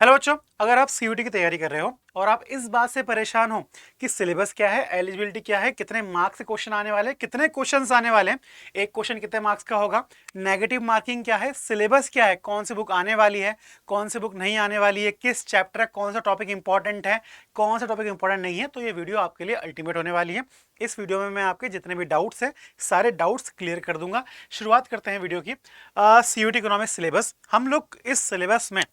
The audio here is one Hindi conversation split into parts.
हेलो बच्चों, अगर आप सीयूटी की तैयारी कर रहे हो और आप इस बात से परेशान हो कि सिलेबस क्या है, एलिजिबिलिटी क्या है, कितने मार्क्स से क्वेश्चन आने वाले हैं, कितने क्वेश्चंस आने वाले हैं, एक क्वेश्चन कितने मार्क्स का होगा, नेगेटिव मार्किंग क्या है, सिलेबस क्या है, कौन सी बुक आने वाली है, कौन सी बुक नहीं आने वाली है, किस चैप्टर कौन सा टॉपिक इंपॉर्टेंट है, कौन सा टॉपिक इंपॉर्टेंट नहीं है, तो ये वीडियो आपके लिए अल्टीमेट होने वाली है। इस वीडियो में मैं आपके जितने भी डाउट्स हैं सारे डाउट्स क्लियर कर दूंगा। शुरुआत करते हैं वीडियो की। सीयूटी इकोनॉमिक्स सिलेबस, हम लोग इस सिलेबस में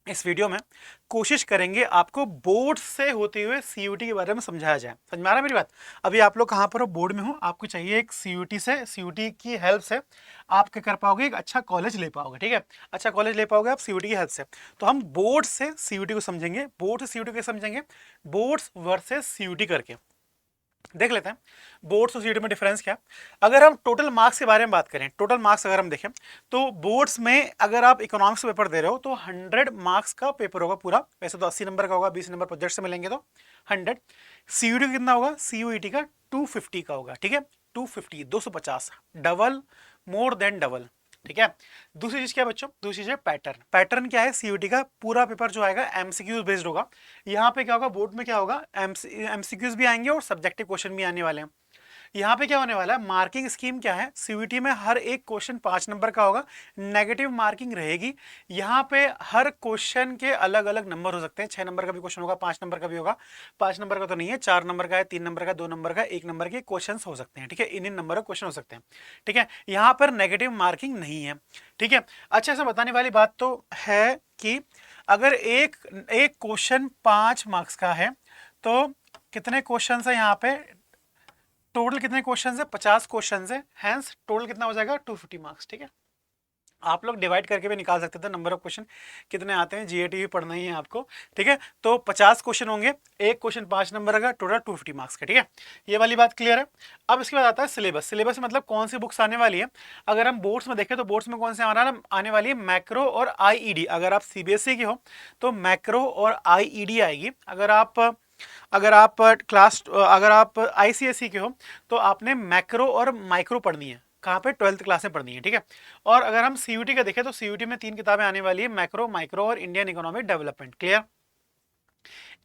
इस वीडियो में कोशिश करेंगे आपको बोर्ड से होते हुए सीयूटी के बारे में समझाया जाए। समझ में आ रहा है मेरी बात? अभी आप लोग कहाँ पर हो? बोर्ड में हो। आपको चाहिए एक सीयूटी से, सीयूटी की हेल्प से आप क्या कर पाओगे, एक अच्छा कॉलेज ले पाओगे। ठीक है, अच्छा कॉलेज ले पाओगे आप सीयूटी की हेल्प से। तो हम बोर्ड से सीयूटी को समझेंगे। बोर्ड से सीयूटी को समझेंगे, बोर्ड्स वर्सेस सीयूटी करके देख लेते हैं बोर्ड्स और सीयूटी में डिफरेंस क्या। अगर हम टोटल मार्क्स के बारे में बात करें, टोटल मार्क्स अगर हम देखें तो बोर्ड्स में अगर आप इकोनॉमिक्स पेपर दे रहे हो तो 100 मार्क्स का पेपर होगा पूरा। वैसे तो 80 नंबर का होगा, 20 नंबर प्रोजेक्ट से मिलेंगे तो 100। सीयूटी का कितना होगा? सीयूईटी का 250 का होगा। ठीक है, 250, 250, डबल, मोर देन डबल। ठीक है। दूसरी चीज क्या है बच्चों? दूसरी चीज है पैटर्न। पैटर्न क्या है? सीयूटी का पूरा पेपर जो आएगा एमसीक्यूज बेस्ड होगा। यहाँ पे क्या होगा, बोर्ड में क्या होगा, एमसीक्यूज भी आएंगे और सब्जेक्टिव क्वेश्चन भी आने वाले हैं। यहाँ पे क्या होने वाला है, मार्किंग स्कीम क्या है, सीयूटी में हर एक क्वेश्चन 5 नंबर का होगा, नेगेटिव मार्किंग रहेगी। यहाँ पे हर क्वेश्चन के अलग अलग नंबर हो सकते हैं। 6 नंबर का भी क्वेश्चन होगा, 5 नंबर का भी होगा। 5 नंबर का तो नहीं है, 4 नंबर का है, 3 नंबर का, 2 नंबर का, 1 नंबर के क्वेश्चन हो सकते हैं। ठीक है, इन नंबर का क्वेश्चन हो सकते हैं। ठीक है, यहाँ पर नेगेटिव मार्किंग नहीं है। ठीक है, अच्छा ऐसा बताने वाली बात तो है कि अगर एक एक क्वेश्चन 5 मार्क्स का है तो कितने क्वेश्चन है यहाँ पे, टोटल कितने क्वेश्चन है? 50 क्वेश्चन है। हैंस टोटल कितना हो जाएगा? 250 मार्क्स। ठीक है, आप लोग डिवाइड करके भी निकाल सकते थे नंबर ऑफ क्वेश्चन कितने आते हैं, जीएटी भी पढ़ना ही है आपको। ठीक है, तो 50 क्वेश्चन होंगे, एक क्वेश्चन 5 नंबर का, टोटल 250 मार्क्स का। ठीक है, ये वाली बात क्लियर है। अब इसके बाद आता है सिलेबस। सिलेबस मतलब कौन सी बुक्स आने वाली है। अगर हम बोर्ड्स में देखें तो बोर्ड्स में कौन से आने वाली है, मैक्रो और आईईडी। अगर आप सीबीएसई के हो तो मैक्रो और आईईडी आएगी। अगर आप आईसीएसई के हो तो आपने मैक्रो और माइक्रो पढ़नी है। कहाँ पे? 12th क्लास में पढ़नी है। ठीक है, और अगर हम सीयूटी का देखें तो सीयूटी में 3 किताबें आने वाली है, मैक्रो, माइक्रो और इंडियन इकोनॉमिक डेवलपमेंट। क्लियर?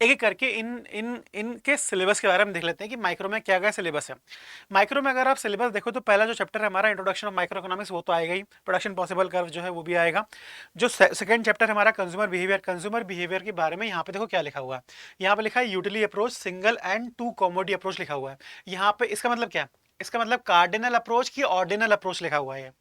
एक एक करके इन इन इनके सिलेबस के बारे में देख लेते हैं कि माइक्रो में क्या क्या सिलेबस है। माइक्रो में अगर आप सिलेबस देखो तो पहला जो चैप्टर है हमारा इंट्रोडक्शन ऑफ माइक्रो इकोनॉमिक्स, वो तो आएगा ही। प्रोडक्शन पॉसिबल कर्व जो है वो भी आएगा। जो सेकंड चैप्टर हमारा कंज्यूमर बिहेवियर, कंज्यूमर बिहेवियर के बारे में यहाँ पे देखो क्या लिखा हुआ है। यहाँ पे लिखा है utility approach, single and two commodity approach लिखा हुआ है। यहाँ पे इसका मतलब क्या है? इसका मतलब कार्डिनल अप्रोच की ऑर्डिनल अप्रोच लिखा हुआ है।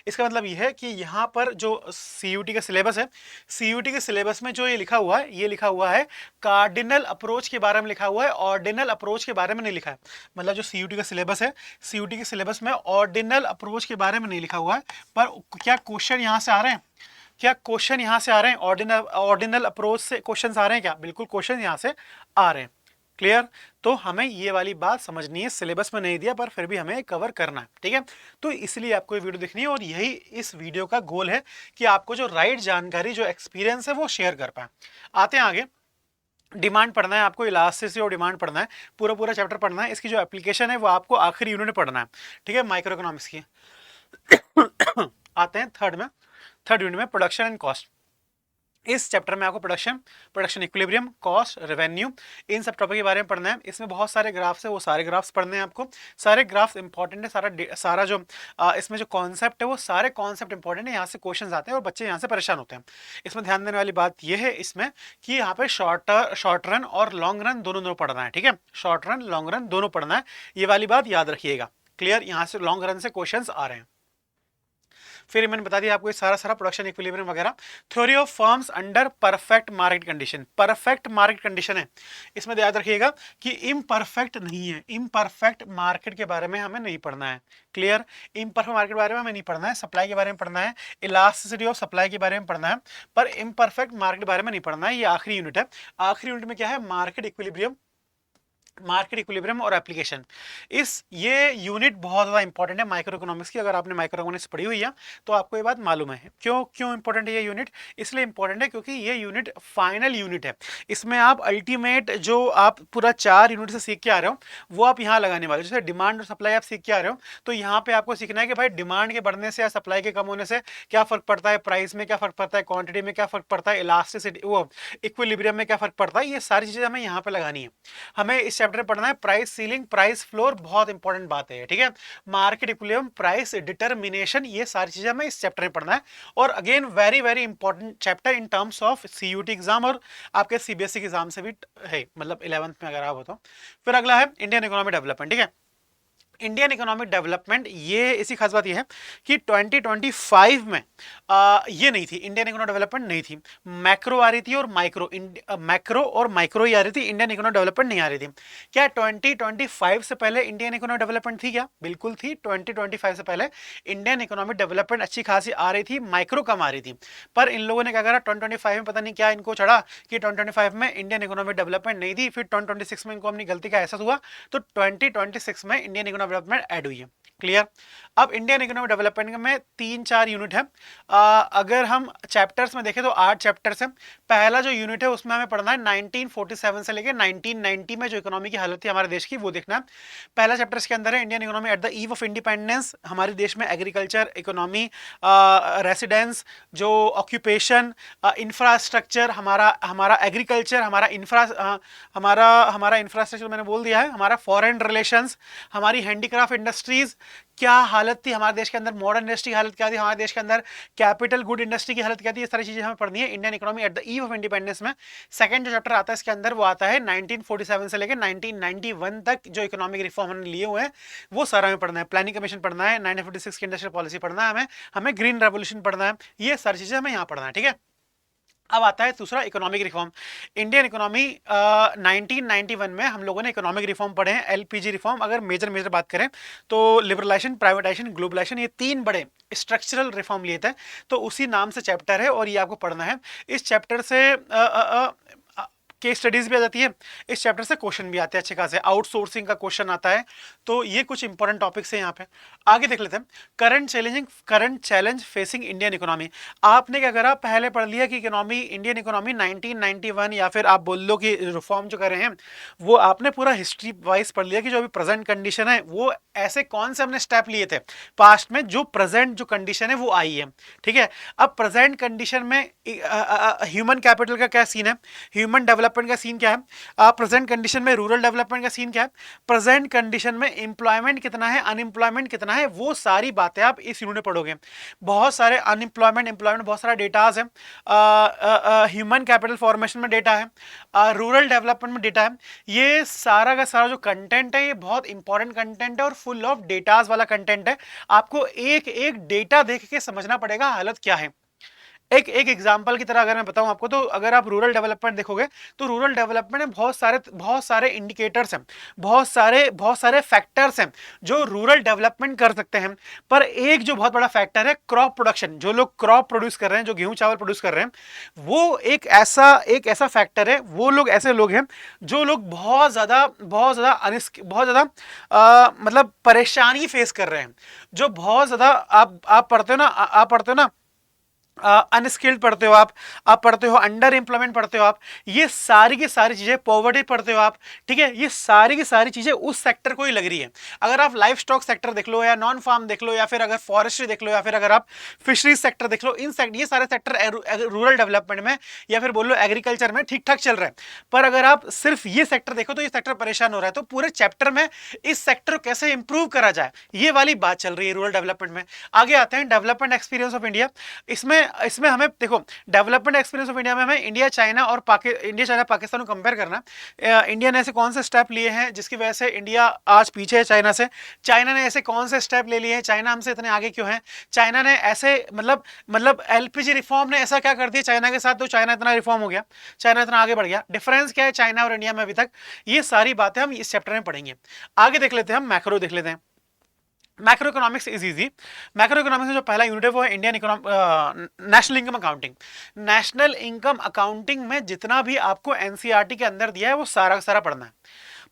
इसका मतलब यह है कि यहाँ पर जो सीयूटी का सिलेबस है, सीयूटी के सिलेबस में जो ये लिखा हुआ है, ये लिखा हुआ है कार्डिनल अप्रोच के बारे में लिखा हुआ है, ऑर्डिनल अप्रोच के बारे में नहीं लिखा है। मतलब जो सीयूटी का सिलेबस है, सीयूटी के सिलेबस में ऑर्डिनल अप्रोच के बारे में नहीं लिखा हुआ है। पर क्या क्वेश्चन यहाँ से आ रहे हैं? क्या क्वेश्चन यहाँ से आ रहे हैं? ऑर्डिनल अप्रोच से क्वेश्चन आ रहे हैं क्या? बिल्कुल क्वेश्चन यहाँ से आ रहे हैं। क्लियर? तो हमें ये वाली बात समझनी है। सिलेबस में नहीं दिया पर फिर भी हमें कवर करना है। ठीक है, तो इसलिए आपको ये वीडियो देखनी है और यही इस वीडियो का गोल है कि आपको जो राइट जानकारी, जो एक्सपीरियंस है वो शेयर कर पाए। आते हैं आगे। डिमांड पढ़ना है आपको, इलास्टिसिटी और डिमांड पढ़ना है, पूरा पूरा चैप्टर पढ़ना है। इसकी जो एप्लीकेशन है वो आपको आखिरी यूनिट में पढ़ना है। ठीक है, माइक्रो इकोनॉमिक्स की। आते हैं थर्ड यूनिट में प्रोडक्शन एंड कॉस्ट। इस चैप्टर में आपको प्रोडक्शन इक्विलिब्रियम, कॉस्ट, रेवेन्यू, इन सब टॉपिक के बारे में पढ़ना है। इसमें बहुत सारे ग्राफ्स है, वो सारे ग्राफ्स पढ़ने हैं आपको। सारे ग्राफ्स इंपॉर्टेंट है। सारा जो इसमें जो कॉन्सेप्ट है वो सारे कॉन्सेप्ट इंपॉर्टेंट है। यहाँ से क्वेश्चन आते हैं और बच्चे यहाँ से परेशान होते हैं। इसमें ध्यान देने वाली बात यह है इसमें कि यहाँ पे शॉर्ट रन और लॉन्ग रन दोनों दोनों पढ़ना है। ठीक है, शॉर्ट रन लॉन्ग रन दोनों पढ़ना है, ये वाली बात याद रखिएगा। क्लियर? यहाँ से लॉन्ग रन से क्वेश्चन आ रहे हैं। फिर मैंने बता दिया आपको ये सारा सारा प्रोडक्शन इक्विलिब्रियम वगैरह। Theory of firms under perfect market condition. Perfect market condition है, इसमें याद रखिएगा कि इम्परफेक्ट नहीं है। इम्परफेक्ट मार्केट के बारे में हमें नहीं पढ़ना है। क्लियर? इम्परफेक्ट मार्केट के बारे में हमें नहीं पढ़ना है, सप्लाई के बारे में पढ़ना है, इलास्टिसिटी ऑफ सप्लाई के बारे में पढ़ना है, पर इम्परफेक्ट मार्केट के बारे में नहीं पढ़ना है। ये आखिरी यूनिट है। आखिरी यूनिट में क्या है? मार्केट इक्विलिब्रियम मार्केट इक्विलिब्रियम और एप्लीकेशन। ये यूनिट बहुत ज़्यादा इंपॉर्टेंट है माइक्रो इकोनॉमिक्स की। अगर आपने माइक्रो इकोनॉमिक्स पढ़ी हुई है तो आपको ये बात मालूम है। क्यों इंपॉर्टेंट है ये यूनिट? इसलिए इंपॉर्टेंट है क्योंकि ये यूनिट फाइनल यूनिट है। इसमें आप अल्टीमेट जो आप पूरा 4 यूनिट से सीख के आ रहे हो वो आप यहाँ लगाने वाले हो। जैसे डिमांड और सप्लाई आप सीख के आ रहे हो तो यहाँ पे आपको सीखना है कि भाई डिमांड के बढ़ने से या सप्लाई के कम होने से क्या फर्क पड़ता है, प्राइस में क्या फर्क पड़ता है, क्वांटिटी में क्या फर्क पड़ता है, इलास्टिसिटी वो इक्विलिब्रियम में क्या फर्क पड़ता है। ये सारी चीजें हमें यहाँ पे लगानी है। हमें इस चैप्टर में पढ़ना है प्राइस सीलिंग, प्राइस फ्लोर, बहुत इंपॉर्टेंट बात है, ठीक है। मार्केट इक्विलिब्रियम, प्राइस डिटरमिनेशन, ये सारी चीजें हमें इस चैप्टर में पढ़ना है। और again very very important chapter in terms of CUET exam और आपके सीबीएसई के एग्जाम से भी है, मतलब 11th में अगर आप हो तो। फिर अगला है इंडियन इकोनॉमिक डेवलपमेंट, ठीक है। इंडियन इकोनॉमिक डेवलपमेंट, ये इसी खास बात ये है कि 2025 में ये नहीं थी, इंडियन इकोनॉमिक डेवलपमेंट नहीं थी। मैक्रो आ रही थी और मैक्रो और माइक्रो ही आ रही थी, इंडियन इकोनॉमिक डेवलपमेंट नहीं आ रही थी। क्या 2025 से पहले इंडियन इकोनॉमिक डेवलपमेंट थी क्या? बिल्कुल थी। 2025 से पहले इंडियन इकोनॉमिक डेवलपमेंट अच्छी खासी आ रही थी, माइक्रो कम आ रही थी। पर इन लोगों ने क्या करा 2025 में, पता नहीं क्या इनको चढ़ा कि 2025 में इंडियन इकोनॉमिक डेवलपमेंट नहीं थी। फिर 2026 में इनको अपनी गलती का एहसास हुआ तो 2026 में इंडियन इकोनॉमिक डेवलपमेंट ऐड हुई है। क्लियर? अब इंडियन इकोनॉमिक डेवलपमेंट में 3-4 यूनिट है। अगर हम चैप्टर्स में देखें तो 8 चैप्टर्स हैं। पहला जो यूनिट है उसमें हमें पढ़ना है 1947 से लेकर 1990 में जो इकोनॉमी की हालत थी हमारे देश की, वो देखना है। पहला चैप्टर इसके अंदर है Indian economy at the eve of independence. हमारे देश में एग्रीकल्चर, इकोनॉमी, रेसिडेंस, जो ऑक्यूपेशन, इंफ्रास्ट्रक्चर, हमारा एग्रीकल्चर, हमारा इंफ्रास्ट्रक्चर मैंने बोल दिया है, हमारा फॉरेन रिलेशंस, हमारी हैंडीक्राफ्ट इंडस्ट्रीज क्या हालत थी हमारे देश के अंदर, मॉडर्न इंडस्ट्री की हालत क्या थी हमारे देश के अंदर, कैपिटल गुड इंडस्ट्री की हालत क्या थी, ये सारी चीजें हमें पढ़नी है Indian economy at the eve of independence में। सेकंड जो चैप्टर आता है इसके अंदर वो आता है 1947 से लेकर 1991 तक जो इकोनॉमिक रिफॉर्म हमने लिए हुए हैं वो सारा हमें पढ़ना है। प्लानिंग कमीशन पढ़ना है, 1946 की इंडस्ट्रियल पॉलिसी पढ़ना है, हमें ग्रीन रेवोल्यूशन पढ़ना है, ये सारी चीजें हमें यहाँ पढ़ना है, ठीक है। अब आता है दूसरा इकोनॉमिक रिफॉर्म। इंडियन इकोनॉमी 1991 में हम लोगों ने इकोनॉमिक रिफॉर्म पढ़े हैं, एलपीजी रिफॉर्म। अगर मेजर बात करें तो लिबरलाइजेशन, प्राइवेटाइजेशन, ग्लोबलाइजेशन, ये 3 बड़े स्ट्रक्चरल रिफॉर्म लिए थे। तो उसी नाम से चैप्टर है और ये आपको पढ़ना है। इस चैप्टर से केस स्टडीज भी आ जाती है, इस चैप्टर से क्वेश्चन भी आते हैं अच्छे खासे, आउटसोर्सिंग का क्वेश्चन आता है। तो ये कुछ इंपॉर्टेंट टॉपिक्स हैं यहाँ पे। आगे देख लेते हैं current challenge facing Indian economy. आपने क्या करा, पहले पढ़ लिया कि इंडियन इकोनॉमी 1991 या फिर आप बोल लो कि रिफॉर्म जो कर रहे हैं वो आपने पूरा हिस्ट्री वाइज पढ़ लिया कि जो अभी प्रेजेंट कंडीशन है वो ऐसे कौन से हमने स्टेप लिए थे पास्ट में, जो प्रेजेंट जो कंडीशन है वो आई है, ठीक है। अब प्रेजेंट कंडीशन में ह्यूमन कैपिटल का क्या सीन है, ह्यूमन डेवलपमेंट का सीन क्या है, प्रेजेंट कंडीशन में रूरल डेवलपमेंट का सीन क्या है, प्रेजेंट कंडीशन में एम्प्लॉयमेंट कितना है, अनएम्प्लॉयमेंट कितना है, वो सारी बातें आप इस यूनिट में पढ़ोगे। बहुत सारे अनएम्प्लॉयमेंट, एम्प्लॉयमेंट, बहुत सारा डेटाज है, ह्यूमन कैपिटल फॉर्मेशन में डेटा है, रूरल डेवलपमेंट में डेटा है। ये सारा का सारा जो कंटेंट है ये बहुत इंपॉर्टेंट कंटेंट है और फुल ऑफ डेटाज वाला कंटेंट है। आपको एक एक डेटा देख के समझना पड़ेगा हालत क्या है। एक एग्जांपल की तरह अगर मैं बताऊं आपको, तो अगर आप रूरल डेवलपमेंट देखोगे तो रूरल डेवलपमेंट में बहुत सारे इंडिकेटर्स हैं, बहुत सारे फैक्टर्स हैं जो रूरल डेवलपमेंट कर सकते हैं। पर एक जो बहुत बड़ा फैक्टर है क्रॉप प्रोडक्शन, जो लोग क्रॉप प्रोड्यूस कर रहे हैं, जो गेहूं चावल प्रोड्यूस कर रहे हैं, वो एक ऐसा फैक्टर है। वो लोग ऐसे लोग हैं जो लोग बहुत ज्यादा मतलब परेशानी फेस कर रहे हैं, जो बहुत ज्यादा आप पढ़ते हो ना अनस्किल्ड पढ़ते हो आप पढ़ते हो अंडर एम्प्लॉयमेंट पढ़ते हो आप, ये सारी की सारी चीजें, पॉवर्टी पढ़ते हो आप, ठीक है। ये सारी की सारी चीजें उस सेक्टर को ही लग रही है। अगर आप लाइफ स्टॉक सेक्टर देख लो या नॉन फार्म देख लो या फिर अगर फॉरेस्ट्री देख लो या फिर अगर आप फिशरीज सेक्टर देख लो, ये सारे सेक्टर रूरल डेवलपमेंट में या फिर बोल लो एग्रीकल्चर में ठीक ठाक चल रहा है। पर अगर आप सिर्फ ये सेक्टर देखो तो ये सेक्टर परेशान हो रहा है। तो पूरे चैप्टर में इस सेक्टर को कैसे इंप्रूव करा जाए ये वाली बात चल रही है रूरल डेवलपमेंट में। आगे आते हैं डेवलपमेंट एक्सपीरियंस ऑफ इंडिया। इसमें हमें देखो डेवलपमेंट एक्सपीरियंस ऑफ इंडिया में हमें इंडिया चाइना पाकिस्तान को कंपेयर करना। इंडिया ने ऐसे कौन से स्टेप लिए हैं जिसकी वजह से इंडिया आज पीछे है चाइना से, चाइना ने ऐसे कौन से स्टेप ले लिए हैं, चाइना हमसे इतने आगे क्यों है, चाइना ने ऐसे मतलब एलपीजी रिफॉर्म ने ऐसा क्या कर दिया चाइना के साथ तो चाइना इतना रिफॉर्म हो गया, चाइना इतना आगे बढ़ गया, डिफरेंस क्या है चाइना और इंडिया में अभी तक, ये सारी बातें हम इस चैप्टर में पढ़ेंगे। आगे देख लेते हैं, हम मैक्रो देख लेते हैं। Macro economics is easy. Macro economics में जो पहला यूनिट है वो है Indian national income accounting. National income accounting में जितना भी आपको एनसीईआरटी के अंदर दिया है वो सारा का सारा पढ़ना है।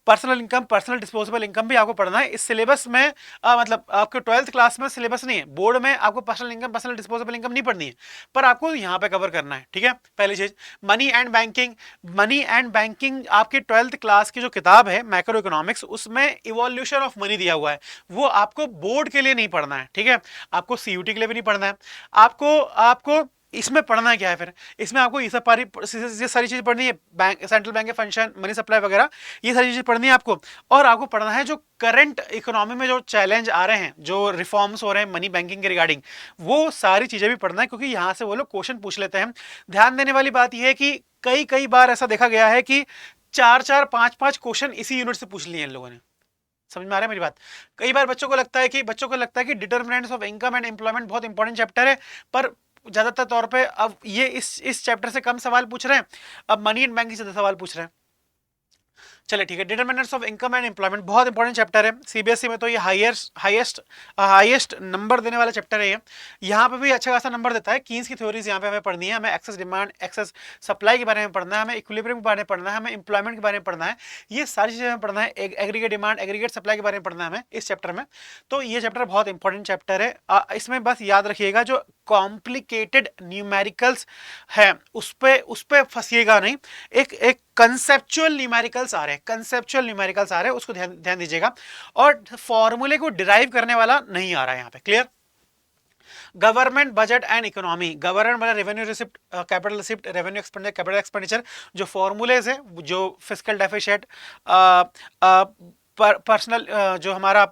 Personal income, personal disposable income भी आपको पढ़ना है इस सिलेबस में। मतलब आपको 12th क्लास में सिलेबस नहीं है, बोर्ड में आपको personal income, personal disposable income नहीं पढ़नी है, पर आपको यहाँ पे कवर करना है, ठीक है। पहली चीज money and banking, money and banking आपकी 12th क्लास की जो किताब है मैक्रो इकोनॉमिक्स, उसमें इवोल्यूशन ऑफ मनी दिया हुआ है, वो आपको बोर्ड के लिए नहीं पढ़ना है, ठीक है। आपको सीयूटी के लिए भी नहीं पढ़ना है। आपको आपको इसमें पढ़ना क्या है फिर, इसमें आपको ये सारी चीजें पढ़नी है, बैंक, सेंट्रल बैंक के फंक्शन, मनी सप्लाई वगैरह, ये सारी चीजें पढ़नी है आपको। और आपको पढ़ना है जो करंट इकोनॉमी में जो चैलेंज आ रहे हैं, जो रिफॉर्म्स हो रहे हैं मनी बैंकिंग के रिगार्डिंग, वो सारी चीजें भी पढ़ना है, क्योंकि यहां से वो लोग क्वेश्चन पूछ लेते हैं। ध्यान देने वाली बात यह है कि कई कई बार ऐसा देखा गया है कि 4-4 5-5 क्वेश्चन इसी यूनिट से पूछ लिए इन लोगों ने। समझ में आ रहा है मेरी बात? कई बार बच्चों को लगता है कि determinants of income and employment बहुत इंपॉर्टेंट चैप्टर है, पर ज्यादातर तौर पे अब ये इस चैप्टर से कम सवाल पूछ रहे हैं, अब मनी एंड बैंकिंग से ज्यादा सवाल पूछ रहे हैं। चलिए ठीक है, determinants of income and employment बहुत इंपॉर्टेंट चैप्टर है, सीबीएसई में तो ये हाईएस्ट नंबर देने वाला चैप्टर है ये। यहाँ पे भी अच्छा खासा नंबर देता है। कीन्स की थ्योरीज यहाँ पे हमें पढ़नी है, हमें एक्सेस डिमांड, एक्सेस सप्लाई के बारे में पढ़ना है, हमें इक्विलिब्रियम के बारे में पढ़ना है, हमें एम्प्लॉयमेंट के बारे में पढ़ना है, ये सारी चीजें हमें पढ़ना है। एग्रीगेट डिमांड, एग्रीगेट सप्लाई के बारे में पढ़ना है हमें इस चैप्टर में। तो ये चैप्टर बहुत इंपॉर्टेंट चैप्टर है। इसमें बस याद रखिएगा जो कॉम्प्लिकेटेड न्यूमेरिकल्स है उस पे फंसिएगा नहीं। एक एक कंसेप्चुअल न्यूमेरिकल्स आ रहे हैं, कंसेप्चुअल न्यूमेरिकल्स आ रहे हैं, उसको ध्यान दीजिएगा। और फॉर्मूले को डिराइव करने वाला नहीं आ रहा है यहाँ पे, clear. Government budget and economy, government मतलब revenue receipt, capital receipt, revenue expenditure, capital expenditure, जो फॉर्मूलेज है, जो फिस्कल डेफिसिट, पर्सनल, जो हमारा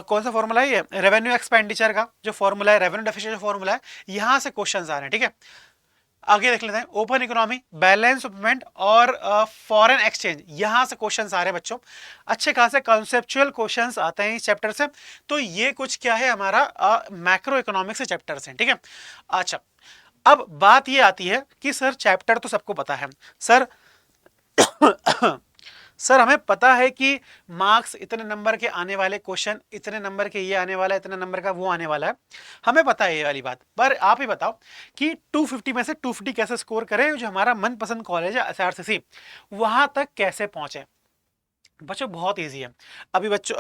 कौन सा फॉर्मूला है, ये रेवेन्यू एक्सपेंडिचर का जो फॉर्मूला है, रेवेन्यू डेफिसिट जो फॉर्मूला है, यहां से क्वेश्चंस आ रहे हैं, ठीक है। आगे देख लेते हैं, open economy, balance of payment और फॉरेन एक्सचेंज, यहां से क्वेश्चंस आ रहे हैं बच्चों। अच्छे खासे कॉन्सेप्चुअल क्वेश्चंस आते हैं इस चैप्टर से। तो ये कुछ क्या है, हमारा मैक्रो इकोनॉमिक्स से चैप्टर्स हैं, ठीक है। अच्छा, अब बात ये आती है कि सर चैप्टर तो सबको पता है सर सर हमें पता है कि मार्क्स इतने नंबर के आने वाले, क्वेश्चन इतने नंबर के ये आने वाला है, इतने नंबर का वो आने वाला है, हमें पता है ये वाली बात। पर आप ही बताओ कि 250 में से 250 कैसे स्कोर करें, जो हमारा मनपसंद कॉलेज है एसआरसीसी, वहां तक कैसे पहुंचे। बच्चों बहुत इजी है। अभी बच्चों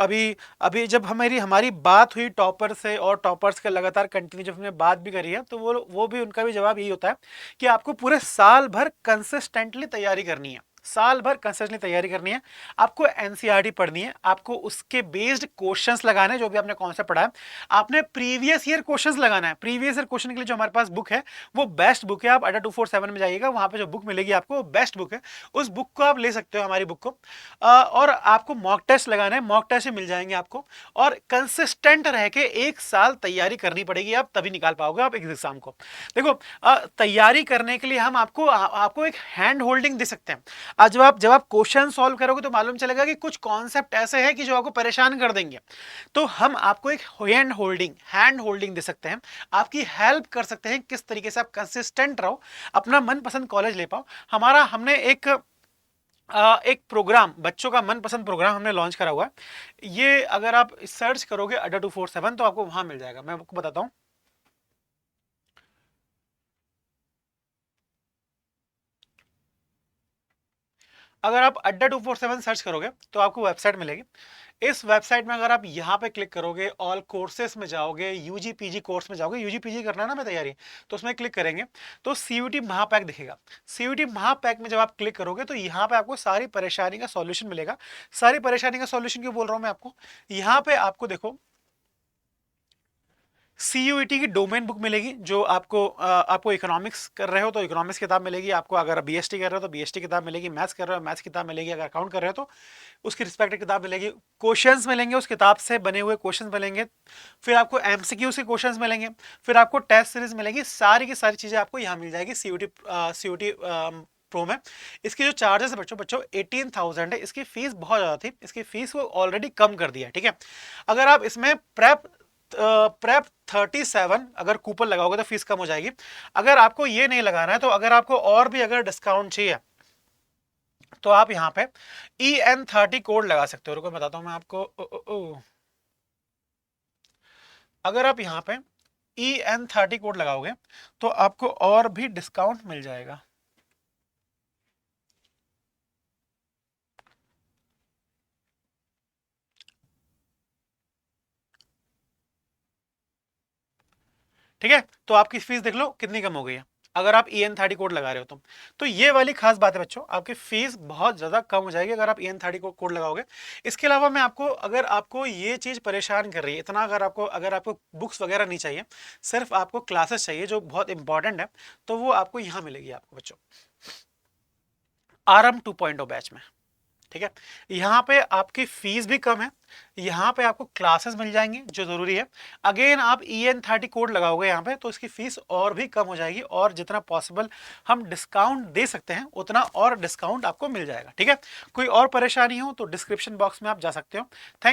अभी जब हमारी बात हुई टॉपर से, और टॉपर्स के लगातार कंटिन्यू जब हमने बात भी करी है, तो वो भी उनका भी जवाब यही होता है कि आपको पूरे साल भर कंसिस्टेंटली तैयारी करनी है, साल भर कंसिस्टेंटली तैयारी करनी है। आपको एनसीईआरटी पढ़नी है, आपको उसके बेस्ड क्वेश्चंस लगाने हैं, जो भी आपने कॉन्सेप्ट पढ़ा है आपने प्रीवियस ईयर क्वेश्चंस लगाना है। प्रीवियस ईयर क्वेश्चन के लिए जो हमारे पास बुक है वो बेस्ट बुक है। आप अड्डा 247 में जाइएगा, वहां पे जो बुक मिलेगी आपको वो बेस्ट बुक है, उस बुक को आप ले सकते हो, हमारी बुक को। और आपको मॉक टेस्ट लगाना है, मॉक टेस्ट मिल जाएंगे आपको, और कंसिस्टेंट रह के एक साल तैयारी करनी पड़ेगी, आप तभी निकाल पाओगे आप एग्जाम को। देखो तैयारी करने के लिए हम आपको एक हैंड होल्डिंग दे सकते हैं। आज जब आप क्वेश्चन सॉल्व करोगे तो मालूम चलेगा कि कुछ कॉन्सेप्ट ऐसे हैं कि जो आपको परेशान कर देंगे, तो हम आपको एक हैंड होल्डिंग दे सकते हैं, आपकी हेल्प कर सकते हैं किस तरीके से आप कंसिस्टेंट रहो, अपना मनपसंद कॉलेज ले पाओ। हमने एक प्रोग्राम, बच्चों का मनपसंद प्रोग्राम हमने लॉन्च करा हुआ है। ये अगर आप सर्च करोगे अड्डा 247 तो आपको वहां मिल जाएगा। मैं आपको बताता हूं, अगर आप अड्डा 247 सर्च करोगे तो आपको वेबसाइट मिलेगी। इस वेबसाइट में अगर आप यहाँ पे क्लिक करोगे, ऑल कोर्सेज में जाओगे, यूजी पीजी कोर्स में जाओगे, यूजी पीजी करना है ना मैं तैयारी, तो उसमें क्लिक करेंगे तो सीयूटी महापैक दिखेगा। सीयूटी महापैक में जब आप क्लिक करोगे तो यहाँ पे आपको सारी परेशानी का सॉल्यूशन मिलेगा। सारी परेशानी का सॉल्यूशन क्यों बोल रहा हूँ मैं आपको, यहाँ पे आपको देखो सीयूईटी की डोमेन बुक मिलेगी, जो आपको इकोनॉमिक्स कर रहे हो तो इकोनॉमिक्स किताब मिलेगी आपको, अगर बीएसटी कर रहे हो तो बीएसटी किताब मिलेगी, मैथ्स कर रहे हो मैथ्स किताब मिलेगी, अगर अकाउंट कर रहे हो तो उसकी रिस्पेक्टिव किताब मिलेगी, क्वेश्चंस मिलेंगे, उस किताब से बने हुए क्वेश्चंस मिलेंगे, फिर आपको एमसीक्यूज के क्वेश्चंस मिलेंगे, फिर आपको टेस्ट सीरीज मिलेगी, सारी की सारी चीजें आपको यहाँ मिल जाएगी सीयूटी प्रो में। इसके जो चार्जेस है बच्चों 18,000 है, इसकी फीस बहुत ज्यादा थी, इसकी फीस को ऑलरेडी कम कर दिया है, ठीक है। अगर आप इसमें प्रेप 37 अगर कूपन लगाओगे तो फीस कम हो जाएगी। अगर आपको ये नहीं लगाना है, तो अगर आपको और भी अगर डिस्काउंट चाहिए तो आप यहाँ पे EN30 कोड लगा सकते हो। रुको बताता हूं मैं आपको। अगर आप यहाँ पे EN30 कोड लगाओगे तो आपको और भी डिस्काउंट मिल जाएगा। ठीक है, तो आपकी फीस देख लो कितनी कम हो गई है अगर आप EN30 कोड लगा रहे हो तो ये वाली खास बात है बच्चों, आपकी फीस बहुत ज़्यादा कम हो जाएगी अगर आप EN30 को कोड लगाओगे। इसके अलावा मैं आपको, अगर आपको ये चीज़ परेशान कर रही है इतना, अगर आपको बुक्स वगैरह नहीं चाहिए, सिर्फ आपको क्लासेस चाहिए जो बहुत इंपॉर्टेंट है, तो वो आपको यहाँ मिलेगी आपको बच्चों, RM 2.0 बैच में। ठीक है, यहाँ पे आपकी फीस भी कम है, यहाँ पे आपको क्लासेस मिल जाएंगी जो जरूरी है। अगेन आप EN30 कोड लगाओगे यहाँ पे तो इसकी फीस और भी कम हो जाएगी, और जितना पॉसिबल हम डिस्काउंट दे सकते हैं उतना और डिस्काउंट आपको मिल जाएगा। ठीक है, कोई और परेशानी हो तो डिस्क्रिप्शन बॉक्स में आप जा सकते हो। थैंक